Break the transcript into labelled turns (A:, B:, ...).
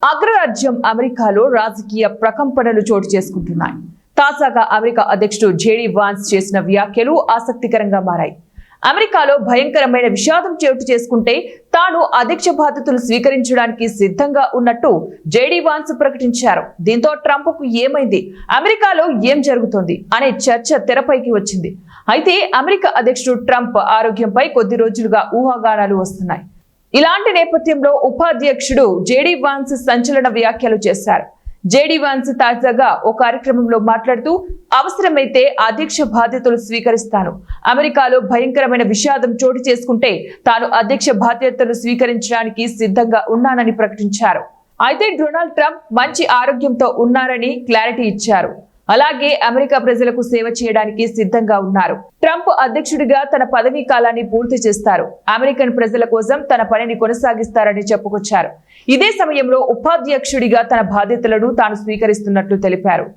A: అగ్రరాజ్యం అమెరికాలో రాజకీయ ప్రకంపనలు చోటు చేసుకుంటున్నాయి. తాజాగా అమెరికా అధ్యక్షుడు జేడీ వాన్స్ చేసిన వ్యాఖ్యలు ఆసక్తికరంగా మారాయి. అమెరికాలో భయంకరమైన విషాదం చోటు చేసుకుంటే తాను అధ్యక్ష బాధ్యతలు స్వీకరించడానికి సిద్ధంగా ఉన్నట్టు జేడీ వాన్స్ ప్రకటించారు. దీంతో ట్రంప్ కు ఏమైంది, అమెరికాలో ఏం జరుగుతోంది అనే చర్చ తెరపైకి వచ్చింది. అయితే అమెరికా అధ్యక్షుడు ట్రంప్ ఆరోగ్యంపై కొద్ది రోజులుగా ఊహాగానాలు వస్తున్నాయి. ఇలాంటి నేపథ్యంలో ఉపాధ్యక్షుడు జేడీ వాన్స్ సంచలన వ్యాఖ్యలు చేశారు. జేడీ వాన్స్ తాజాగా ఓ కార్యక్రమంలో మాట్లాడుతూ, అవసరమైతే అధ్యక్ష బాధ్యతలు స్వీకరిస్తాను. అమెరికాలో భయంకరమైన విషాదం చోటు చేసుకుంటే తాను అధ్యక్ష బాధ్యతలు స్వీకరించడానికి సిద్ధంగా ఉన్నానని ప్రకటించారు. అయితే డొనాల్డ్ ట్రంప్ మంచి ఆరోగ్యంతో ఉన్నారని క్లారిటీ ఇచ్చారు. అలాగే అమెరికా ప్రజలకు సేవ చేయడానికి సిద్ధంగా ఉన్నారు. ట్రంప్ అధ్యక్షుడిగా తన పదవీ కాలాన్ని పూర్తి చేస్తారు. అమెరికన్ ప్రజల కోసం తన పనిని కొనసాగిస్తారని చెప్పుకొచ్చారు. ఇదే సమయంలో ఉపాధ్యక్షుడిగా తన బాధ్యతలను తాను స్వీకరిస్తున్నట్లు తెలిపారు.